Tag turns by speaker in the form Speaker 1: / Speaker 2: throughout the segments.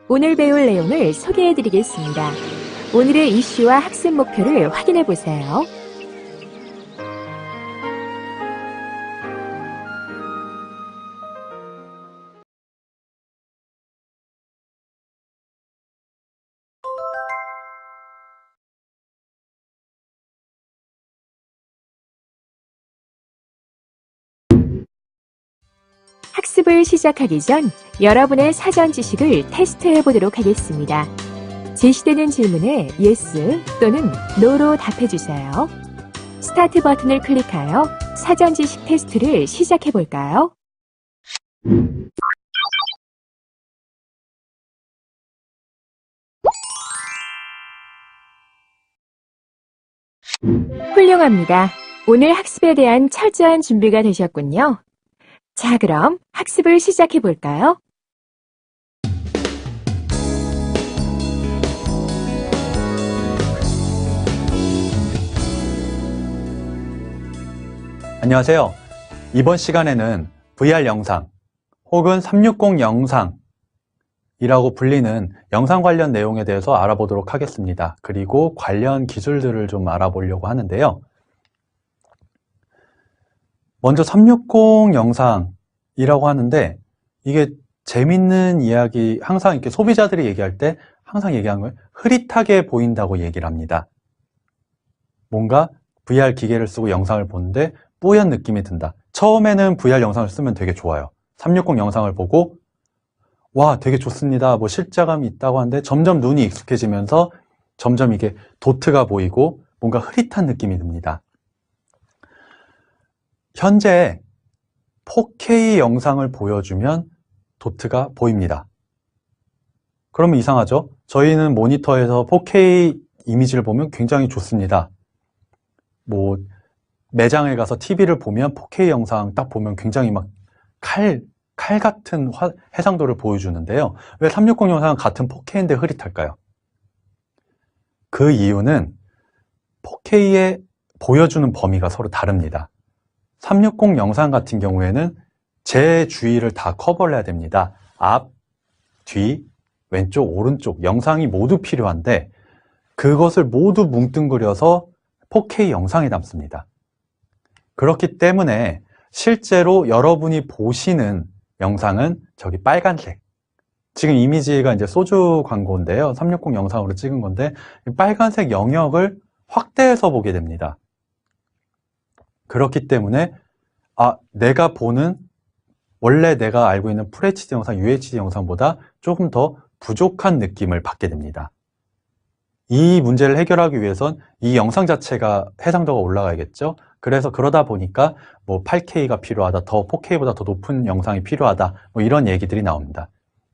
Speaker 1: 오늘 배울 내용을 소개해 드리겠습니다. 오늘의 이슈와 학습 목표를 확인해 보세요. 학습을 시작하기 전 여러분의 사전 지식을 테스트해 보도록 하겠습니다. 제시되는 질문에 yes 또는 no로 답해 주세요. 스타트 버튼을 클릭하여 사전 지식 테스트를 시작해 볼까요? 훌륭합니다. 오늘 학습에 대한 철저한 준비가 되셨군요. 자, 그럼 학습을 시작해 볼까요?
Speaker 2: 안녕하세요. 이번 시간에는 VR 영상 혹은 360 영상이라고 불리는 영상 관련 내용에 대해서 알아보도록 하겠습니다. 그리고 관련 기술들을 좀 알아보려고 하는데요. 먼저 360 영상이라고 하는데 이게 재밌는 이야기, 항상 이렇게 소비자들이 얘기할 때 항상 얘기하는 걸 흐릿하게 보인다고 얘기를 합니다. 뭔가 VR 기계를 쓰고 영상을 보는데 뽀얀 느낌이 든다. 처음에는 VR 영상을 쓰면 되게 좋아요. 360 영상을 보고 와, 되게 좋습니다. 뭐 실자감이 있다고 하는데 점점 눈이 익숙해지면서 점점 이게 도트가 보이고 뭔가 흐릿한 느낌이 듭니다. 현재 4K 영상을 보여주면 도트가 보입니다. 그러면 이상하죠? 저희는 모니터에서 4K 이미지를 보면 굉장히 좋습니다. 뭐 매장에 가서 TV를 보면 4K 영상 딱 보면 굉장히 막 칼 같은 해상도를 보여주는데요. 왜 360 영상은 같은 4K인데 흐릿할까요? 그 이유는 4K에 보여주는 범위가 서로 다릅니다. 360 영상 같은 경우에는 제 주위를 다 커버를 해야 됩니다. 앞, 뒤, 왼쪽, 오른쪽 영상이 모두 필요한데 그것을 모두 뭉뚱그려서 4K 영상에 담습니다. 그렇기 때문에 실제로 여러분이 보시는 영상은 저기 빨간색, 지금 이미지가 이제 소주 광고인데요. 360 영상으로 찍은 건데 빨간색 영역을 확대해서 보게 됩니다. 그렇기 때문에 내가 보는 원래 내가 알고 있는 FHD 영상, UHD 영상보다 조금 더 부족한 느낌을 받게 됩니다. 이 문제를 해결하기 위해선 이 영상 자체가 해상도가 올라가야겠죠. 그래서 그러다 보니까 뭐 8K가 필요하다, 더 4K보다 더 높은 영상이 필요하다, 뭐 이런 얘기들이 나옵니다.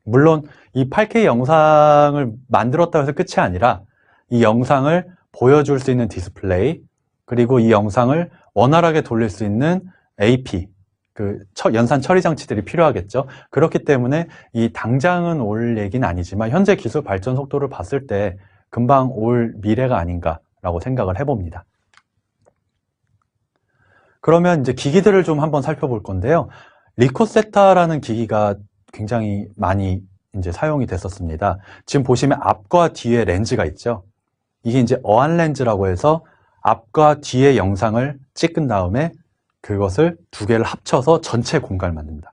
Speaker 2: 물론 이 8K 영상을 만들었다고 해서 끝이 아니라 이 영상을 보여줄 수 있는 디스플레이, 그리고 이 영상을 원활하게 돌릴 수 있는 AP, 연산 처리 장치들이 필요하겠죠. 그렇기 때문에 이 당장은 올 얘기는 아니지만 현재 기술 발전 속도를 봤을 때 금방 올 미래가 아닌가라고 생각을 해봅니다. 그러면 이제 기기들을 좀 한번 살펴볼 건데요. 리코세타라는 기기가 굉장히 많이 이제 사용이 됐었습니다. 지금 보시면 앞과 뒤에 렌즈가 있죠. 이게 이제 어안 렌즈라고 해서 앞과 뒤의 영상을 찍은 다음에 그것을 두 개를 합쳐서 전체 공간을 만듭니다.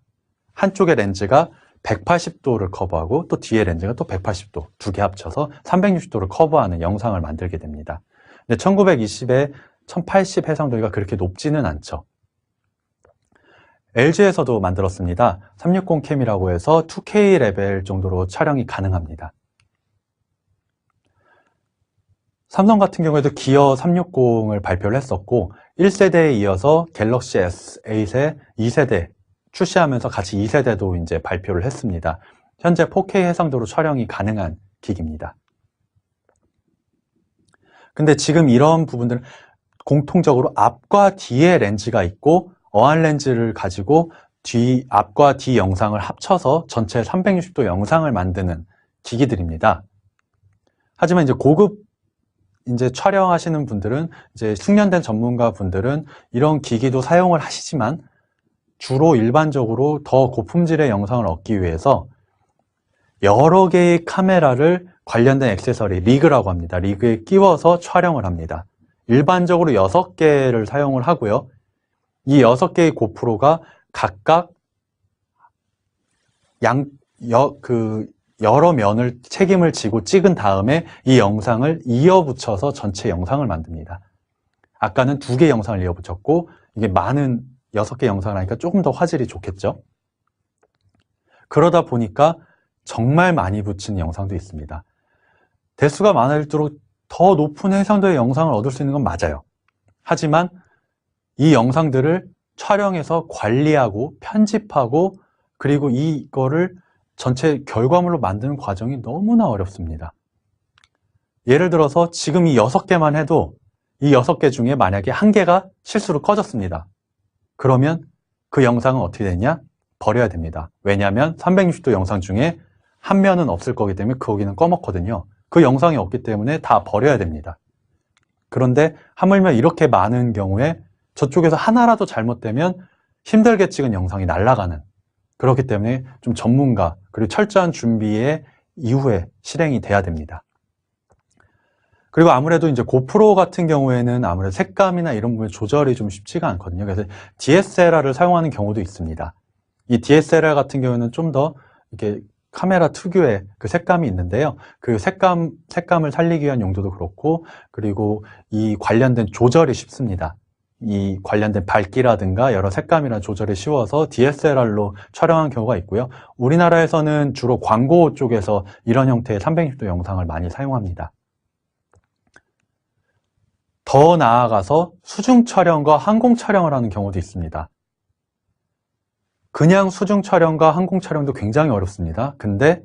Speaker 2: 한쪽의 렌즈가 180도를 커버하고 또 뒤에 렌즈가 또 180도 두 개 합쳐서 360도를 커버하는 영상을 만들게 됩니다. 근데 1920에 1080 해상도가 그렇게 높지는 않죠. LG에서도 만들었습니다. 360 캠이라고 해서 2K 레벨 정도로 촬영이 가능합니다. 삼성 같은 경우에도 기어 360을 발표를 했었고 1세대에 이어서 갤럭시 S8의 2세대 출시하면서 같이 2세대도 이제 발표를 했습니다. 현재 4K 해상도로 촬영이 가능한 기기입니다. 근데 지금 이런 부분들은 공통적으로 앞과 뒤에 렌즈가 있고 어안 렌즈를 가지고 앞과 뒤 영상을 합쳐서 전체 360도 영상을 만드는 기기들입니다. 하지만 이제 고급 이제 촬영하시는 분들은, 이제 숙련된 전문가 분들은 이런 기기도 사용을 하시지만 주로 일반적으로 더 고품질의 영상을 얻기 위해서 여러 개의 카메라를 관련된 액세서리, 리그라고 합니다. 리그에 끼워서 촬영을 합니다. 일반적으로 6개를 사용을 하고요. 이 6개의 고프로가 각각 여러 면을 책임을 지고 찍은 다음에 이 영상을 이어붙여서 전체 영상을 만듭니다. 아까는 2개 영상을 이어붙였고, 이게 많은 6개 영상을 하니까 조금 더 화질이 좋겠죠. 그러다 보니까 정말 많이 붙이는 영상도 있습니다. 대수가 많을수록 더 높은 해상도의 영상을 얻을 수 있는 건 맞아요. 하지만 이 영상들을 촬영해서 관리하고 편집하고 그리고 이거를 전체 결과물로 만드는 과정이 너무나 어렵습니다. 예를 들어서 지금 이 6개만 해도 이 6개 중에 만약에 1개가 실수로 꺼졌습니다. 그러면 그 영상은 어떻게 되냐? 버려야 됩니다. 왜냐하면 360도 영상 중에 한 면은 없을 거기 때문에 거기는 꺼먹거든요. 그 영상이 없기 때문에 다 버려야 됩니다. 그런데 하물며 이렇게 많은 경우에 저쪽에서 하나라도 잘못되면 힘들게 찍은 영상이 날아가는, 그렇기 때문에 좀 전문가 그리고 철저한 준비의 이후에 실행이 돼야 됩니다. 그리고 아무래도 이제 고프로 같은 경우에는 아무래도 색감이나 이런 부분 조절이 좀 쉽지가 않거든요. 그래서 DSLR을 사용하는 경우도 있습니다. 이 DSLR 같은 경우는 좀 더 이렇게 카메라 특유의 그 색감이 있는데요. 그 색감을 살리기 위한 용도도 그렇고, 그리고 이 관련된 조절이 쉽습니다. 이 관련된 밝기라든가 여러 색감이나 조절이 쉬워서 DSLR로 촬영한 경우가 있고요. 우리나라에서는 주로 광고 쪽에서 이런 형태의 360도 영상을 많이 사용합니다. 더 나아가서 수중 촬영과 항공 촬영을 하는 경우도 있습니다. 그냥 수중 촬영과 항공 촬영도 굉장히 어렵습니다. 근데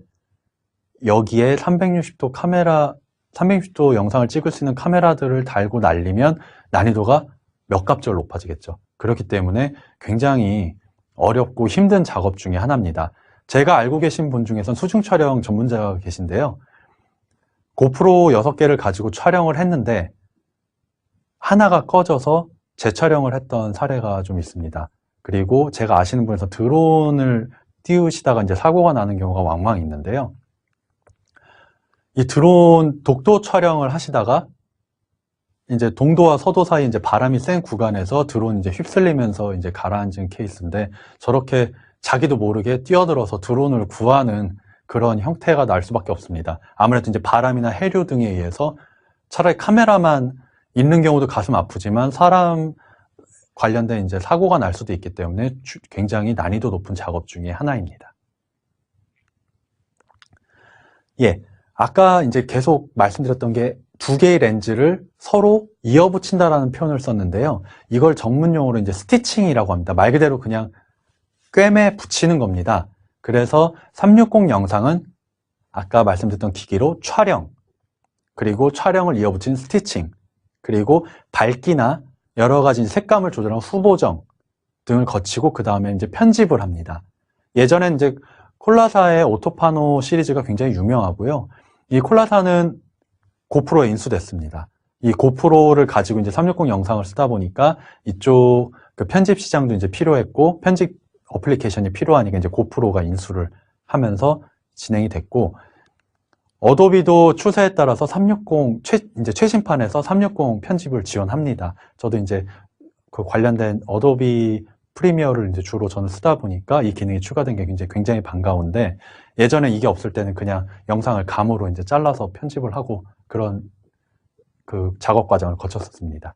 Speaker 2: 여기에 360도 영상을 찍을 수 있는 카메라들을 달고 날리면 난이도가 몇 값절 높아지겠죠. 그렇기 때문에 굉장히 어렵고 힘든 작업 중에 하나입니다. 제가 알고 계신 분 중에선 수중 촬영 전문자가 계신데요. 고프로 6개를 가지고 촬영을 했는데 하나가 꺼져서 재촬영을 했던 사례가 좀 있습니다. 그리고 제가 아시는 분에서 드론을 띄우시다가 이제 사고가 나는 경우가 왕왕 있는데요. 이 드론 독도 촬영을 하시다가 이제 동도와 서도 사이 이제 바람이 센 구간에서 드론 이제 휩쓸리면서 이제 가라앉은 케이스인데, 저렇게 자기도 모르게 뛰어들어서 드론을 구하는 그런 형태가 날 수밖에 없습니다. 아무래도 이제 바람이나 해류 등에 의해서 차라리 카메라만 있는 경우도 가슴 아프지만 사람 관련된 이제 사고가 날 수도 있기 때문에 굉장히 난이도 높은 작업 중에 하나입니다. 예. 아까 이제 계속 말씀드렸던 게 2개의 렌즈를 서로 이어붙인다라는 표현을 썼는데요. 이걸 전문용어로 이제 스티칭이라고 합니다. 말 그대로 그냥 꿰매 붙이는 겁니다. 그래서 360 영상은 아까 말씀드렸던 기기로 촬영, 그리고 촬영을 이어붙인 스티칭, 그리고 밝기나 여러 가지 색감을 조절한 후보정 등을 거치고 그 다음에 이제 편집을 합니다. 예전엔 이제 콜라사의 오토파노 시리즈가 굉장히 유명하고요. 이 콜라사는 고프로에 인수됐습니다. 이 고프로를 가지고 이제 360 영상을 쓰다 보니까 이쪽 그 편집 시장도 이제 필요했고 편집 어플리케이션이 필요하니까 이제 고프로가 인수를 하면서 진행이 됐고, 어도비도 추세에 따라서 360 이제 최신판에서 360 편집을 지원합니다. 저도 이제 그 관련된 어도비 프리미어를 이제 주로 저는 쓰다 보니까 이 기능이 추가된 게 굉장히 반가운데, 예전에 이게 없을 때는 그냥 영상을 감으로 이제 잘라서 편집을 하고 그런 그 작업 과정을 거쳤었습니다.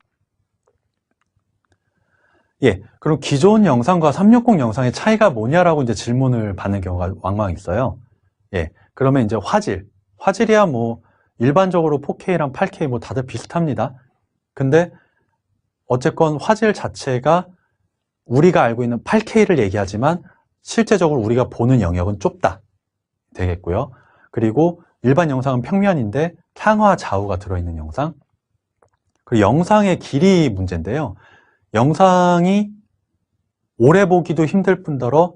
Speaker 2: 예, 그럼 기존 영상과 360 영상의 차이가 뭐냐라고 이제 질문을 받는 경우가 왕왕 있어요. 예, 그러면 이제 화질이야 뭐 일반적으로 4K랑 8K 뭐 다들 비슷합니다. 근데 어쨌건 화질 자체가 우리가 알고 있는 8K를 얘기하지만 실제적으로 우리가 보는 영역은 좁다 되겠고요. 그리고 일반 영상은 평면인데 향화 좌우가 들어있는 영상, 그리고 영상의 길이 문제인데요. 영상이 오래 보기도 힘들 뿐더러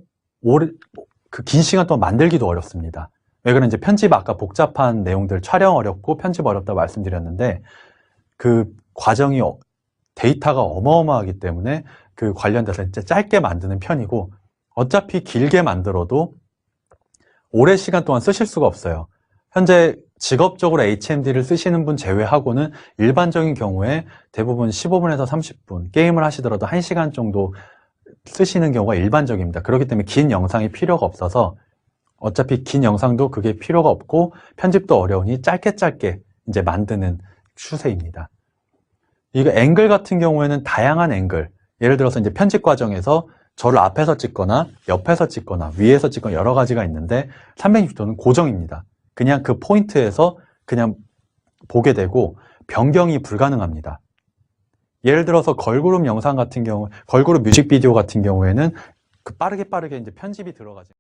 Speaker 2: 그 긴 시간 동안 만들기도 어렵습니다. 왜 그런지 편집 아까 복잡한 내용들 촬영 어렵고 편집 어렵다고 말씀드렸는데 그 과정이 데이터가 어마어마하기 때문에 그 관련돼서 이제 짧게 만드는 편이고 어차피 길게 만들어도 오랜 시간 동안 쓰실 수가 없어요. 현재 직업적으로 HMD를 쓰시는 분 제외하고는 일반적인 경우에 대부분 15분에서 30분, 게임을 하시더라도 1시간 정도 쓰시는 경우가 일반적입니다. 그렇기 때문에 긴 영상이 필요가 없어서 어차피 긴 영상도 그게 필요가 없고 편집도 어려우니 짧게 이제 만드는 추세입니다. 이거 앵글 같은 경우에는 다양한 앵글, 예를 들어서 이제 편집 과정에서 저를 앞에서 찍거나 옆에서 찍거나 위에서 찍거나 여러 가지가 있는데 360도는 고정입니다. 그냥 그 포인트에서 그냥 보게 되고 변경이 불가능합니다. 예를 들어서 걸그룹 영상 같은 경우, 걸그룹 뮤직비디오 같은 경우에는 그 빠르게 이제 편집이 들어가죠.